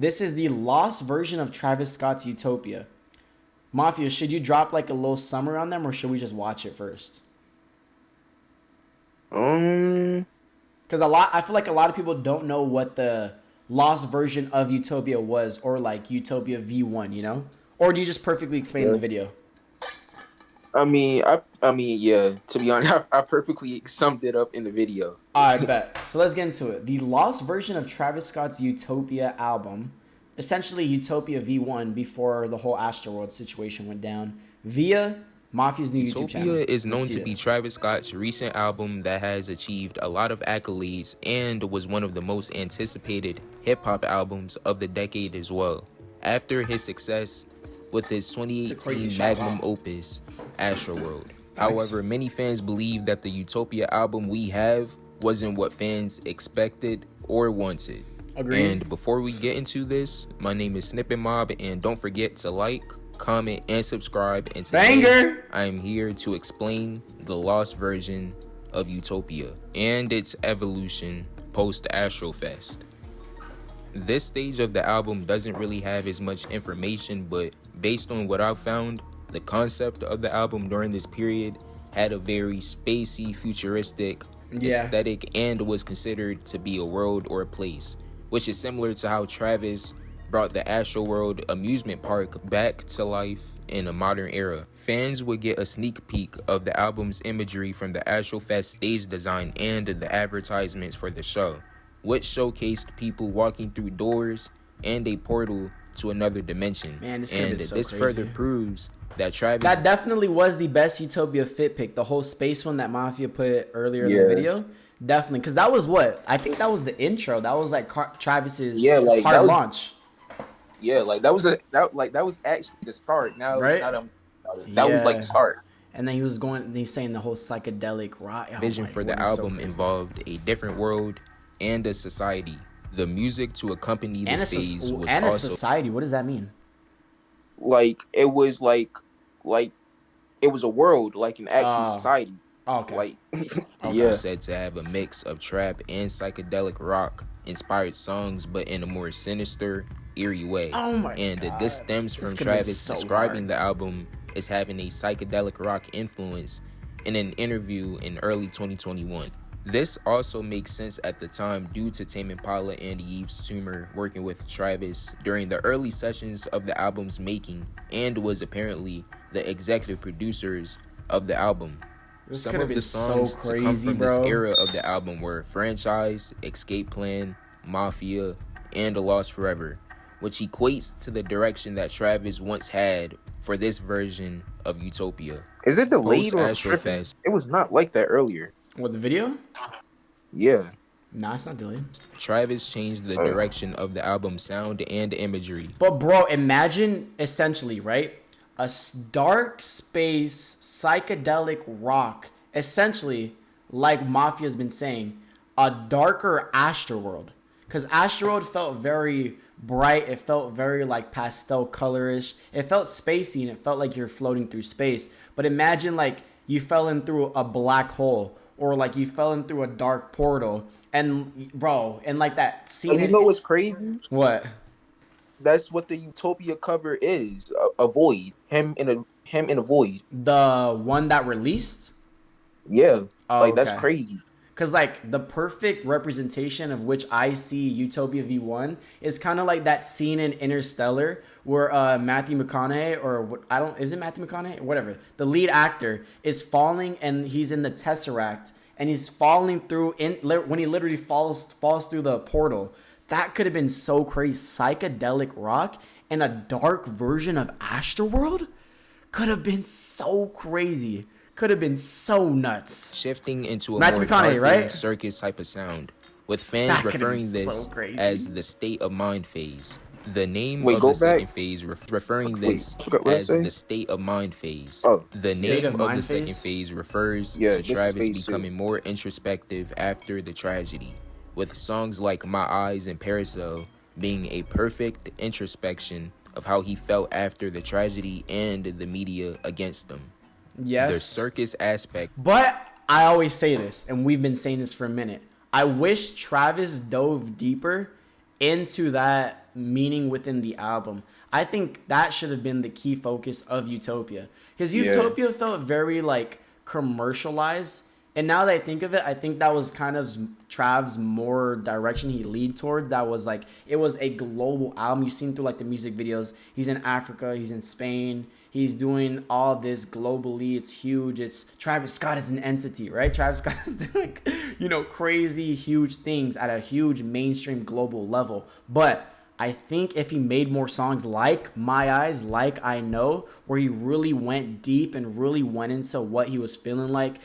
This is the lost version of Travis Scott's Utopia. Mafia, should you drop like a little summary on them, or should we just watch it first? Um, Because I feel like a lot of people don't know what the lost version of Utopia was, or like Utopia V1, you know? Or do you just perfectly explain in yeah. the video? I mean, yeah. To be honest, I perfectly summed it up in the video. I bet. So let's get into it. The lost version of Travis Scott's Utopia album, essentially Utopia V1 before the whole Astroworld situation went down, via Mafia's new YouTube channel. Utopia is Let's known see to be this. Travis Scott's recent album that has achieved a lot of accolades and was one of the most anticipated hip-hop albums of the decade as well. After his success with his It's a crazy 2018 shot. Magnum Wow. opus, Astroworld. Nice. However, many fans believe that the Utopia album we have wasn't what fans expected or wanted. Agreed. And before we get into this, my name is Snippet Mob, and don't forget to like, comment, and subscribe. And today, Banger! I am here to explain the lost version of Utopia and its evolution post Astrofest. This stage of the album doesn't really have as much information, but based on what I've found, the concept of the album during this period had a very spacey, futuristic aesthetic and was considered to be a world or a place, which is similar to how Travis brought the Astroworld amusement park back to life in a modern era. Fans would get a sneak peek of the album's imagery from the Astrofest stage design and the advertisements for the show, which showcased people walking through doors and a portal to another dimension. Man, this could've And been so this crazy. further proves that Travis That definitely was the best Utopia fit pick. The whole space one that Mafia put earlier in the Yeah. video. Definitely. Because that was what? I think that was the intro. That was like Travis's Yeah, like, hard that was- launch. Yeah, like that was actually the start. Now, Right? that was like Yeah. the start. And then he's saying the whole psychedelic rock. Oh vision my for the goodness, so album crazy. involved a different world and a society. The music to accompany And this phase was a also society. What does that mean? Like it was like it was a world, like an actual Oh. society. Oh, okay. Like Okay. said to have a mix of trap and psychedelic rock inspired songs, but in a more sinister, eerie way. Oh my And God. this stems This from could've been Travis so describing hard. the album as having a psychedelic rock influence in an interview in early 2021. This also makes sense at the time due to Tame Impala and Yves Tumor working with Travis during the early sessions of the album's making, and was apparently the executive producers of the album. This Some could've of the been so songs to come crazy, from this bro. era of the album were Franchise, Escape Plan, Mafia, and Lost Forever, which equates to the direction that Travis once had for this version of Utopia. is it delayed or Post tripping? Astrofest. It was not like that earlier. What, the video? Yeah. Nah, it's not delayed. Travis changed the direction of the album's sound and imagery. But bro, imagine essentially, right? Dark space psychedelic rock, essentially, like Mafia's been saying, a darker Astroworld. Because Astroworld felt very bright. It felt very like pastel colorish. It felt spacey and it felt like you're floating through space. But imagine like you fell in through a black hole, or like you fell in through a dark portal. And bro, and like that scene. And you know what's crazy? What? That's what the Utopia cover is. A void. Him in a void. The one that released? Yeah. Oh, like that's okay. crazy. Because, like, the perfect representation of which I see Utopia V1 is kind of like that scene in Interstellar where Matthew McConaughey, or what, is it Matthew McConaughey? Whatever. The lead actor is falling and he's in the Tesseract and he's falling through, when he literally falls through the portal. That could have been so crazy. Psychedelic rock and a dark version of Astroworld could have been so crazy. Could have been so nuts. Shifting into a Matthew more McConaughey, darker right? circus type of sound, with fans That could've referring been this so crazy. as the state of mind phase. The name Wait, of go the second back. phase referring Wait, this forgot what I as say? the state of mind phase. Oh. The State name of of the mind second phase? phase refers Yeah, to this is Travis phase two. becoming more introspective after the tragedy, with songs like My Eyes and Parasol being a perfect introspection of how he felt after the tragedy and the media against him. Yes. The circus aspect But I always say this, and we've been saying this for a minute. I wish Travis dove deeper into that meaning within the album. I think that should have been the key focus of Utopia, because Utopia felt very like commercialized. And now that I think of it, I think that was kind of Trav's more direction he lead toward. That was like, it was a global album. You've seen through like the music videos. He's in Africa. He's in Spain. He's doing all this globally. It's huge. It's Travis Scott is an entity, right? Travis Scott is doing, crazy, huge things at a huge mainstream global level. But I think if he made more songs like My Eyes, like I Know, where he really went deep and really went into what he was feeling like,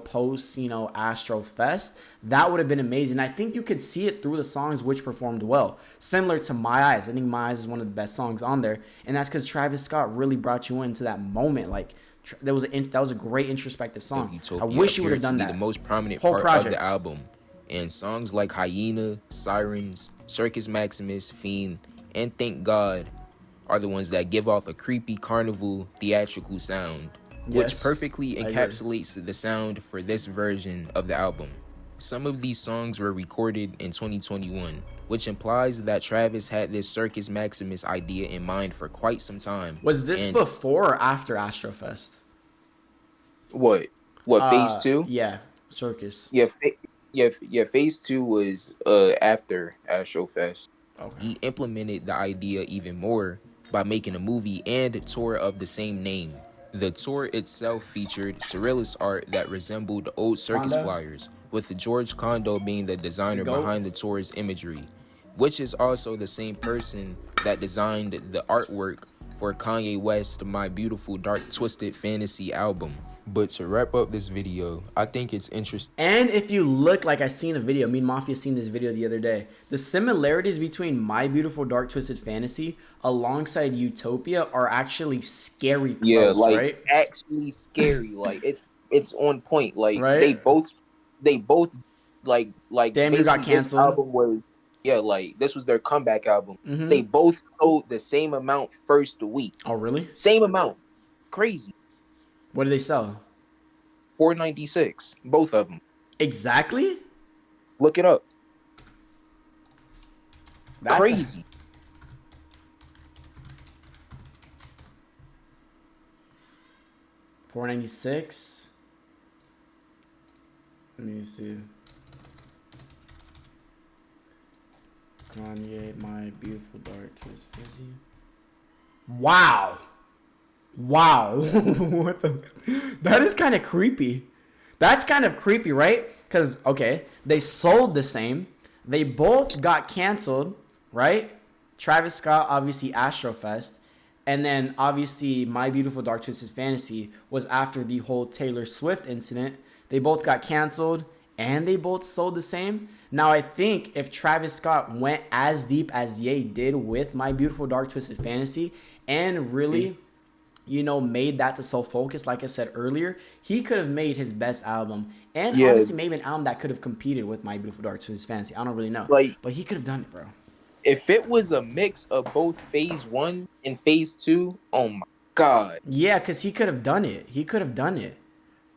post, Astro Fest, that would have been amazing. I think you could see it through the songs which performed well. Similar to My Eyes. I think My Eyes is one of the best songs on there. And that's because Travis Scott really brought you into that moment. Like, that was a great introspective song. Utopia I wish you would have done appeared that. to be the most prominent Whole part project. of the album. And songs like Hyena, Sirens, Circus Maximus, Fiend, and Thank God are the ones that give off a creepy carnival theatrical sound, which Yes, perfectly I agree. encapsulates the sound for this version of the album. Some of these songs were recorded in 2021, which implies that Travis had this Circus Maximus idea in mind for quite some time. Was this And before or after Astrofest? What phase 2? Yeah, Circus. Phase 2 was after Astro Fest. Okay. he implemented the idea even more by making a movie and a tour of the same name. The tour itself featured surrealist art that resembled old circus Kondo? flyers, with George Kondo being the designer The goat? behind the tour's imagery, which is also the same person that designed the artwork for Kanye West's My Beautiful Dark Twisted Fantasy album. But to wrap up this video, I think it's interesting. And if you look, like I seen a video, me and Mafia seen this video the other day. The similarities between My Beautiful Dark Twisted Fantasy alongside Utopia are actually scary close, right? Actually scary. Like it's on point. Like Right? they both like Damn Near got basically this canceled. album was like this was their comeback album. Mhm. They both sold the same amount first week. Oh, really? Same amount. Crazy. What did they sell? 496. Both of them. Exactly? Look it up. That's Crazy. $496. Let me see. Kanye, My Beautiful Dark Twisted Fantasy. Wow. Wow. What the? That is kind of creepy. That's kind of creepy, right? Because, okay, they sold the same. They both got canceled, right? Travis Scott, obviously, Astrofest. And then, obviously, My Beautiful Dark Twisted Fantasy was after the whole Taylor Swift incident. They both got canceled, and they both sold the same. Now, I think if Travis Scott went as deep as Ye did with My Beautiful Dark Twisted Fantasy and really, made that the sole focus, like I said earlier, he could have made his best album. And honestly, maybe an album that could have competed with My Beautiful Dark Twisted Fantasy. I don't really know. But he could have done it, bro. If it was a mix of both phase 1 and phase 2, oh my God. Yeah, because he could have done it. He could have done it.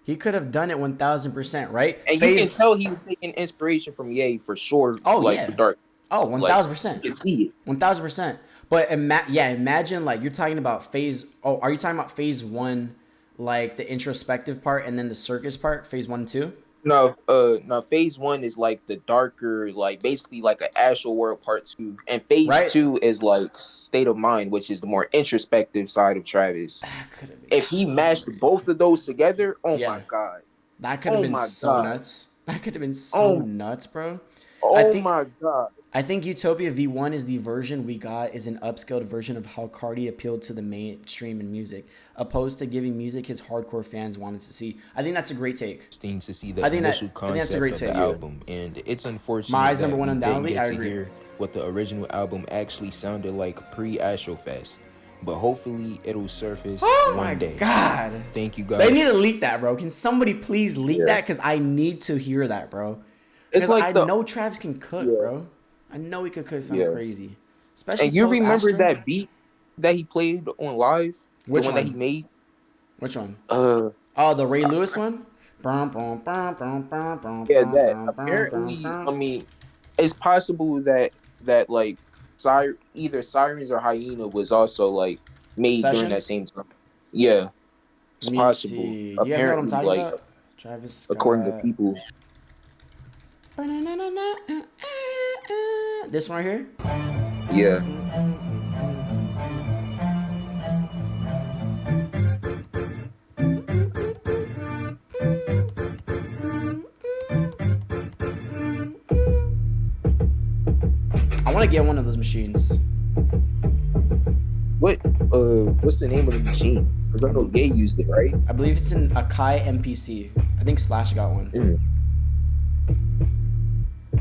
He could have done it 1,000%, right? And you can tell he was taking inspiration from Ye for sure. Oh, yeah. For Dark. Oh, 1,000%. You can see it. 1,000%. But imagine like you're talking about phase. Oh, are you talking about phase 1, like the introspective part, and then the circus part, phase 1 and 2? No, phase 1 is like the darker, like basically like an Astral World part 2. And phase 2 is like State of Mind, which is the more introspective side of Travis. If he mashed both of those together, oh my God. That could have been so nuts. That could have been so nuts, bro. My God. I think Utopia V1 is the version we got is an upscaled version of how Cardi appealed to the mainstream in music, opposed to giving music his hardcore fans wanted to see. I think that's a great take. Interesting to see the initial concept of the album, and it's unfortunate My Eyes that number one we didn't undoubtedly. get I to agree. hear what the original album actually sounded like pre-Astrofest. But hopefully it'll surface one day. God. Thank you guys. They need to leak that, bro. Can somebody please leak that? Because I need to hear that, bro. It's like I know Travis can cook, bro. I know he could cook something crazy. Especially and you remember Astro. that beat that he played on live? Which the one that he made? Which one? Oh, the Ray Lewis one? Yeah, that. Apparently, I mean, it's possible that like either Sirens or Hyena was also like made during Session? that same time. Yeah, it's Let me possible. see. Do you guys know what I'm Apparently, talking like about? Travis according to Scott. people. This one right here? Yeah. I want to get one of those machines. What's the name of the machine? Because I know Ye used it, right? I believe it's in Akai MPC. I think Slash got one.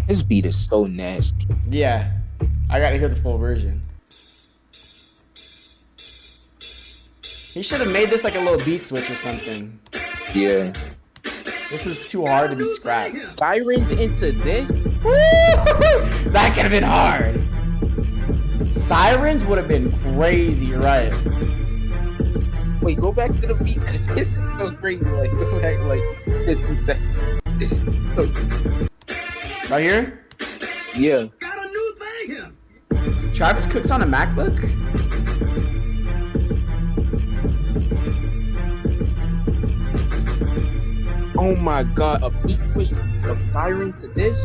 This beat is so nasty. Yeah. I gotta hear the full version. He should have made this like a little beat switch or something. Yeah. This is too hard to be scrapped. Sirens into this? That could have been hard. Sirens would have been crazy, you're right? Wait, go back to the beat because this is so crazy. Like, go back like 15 seconds. So, Right here? yeah. Got a new thing here. Travis cooks on a MacBook? Oh my god, a beat switch of Sirens to this?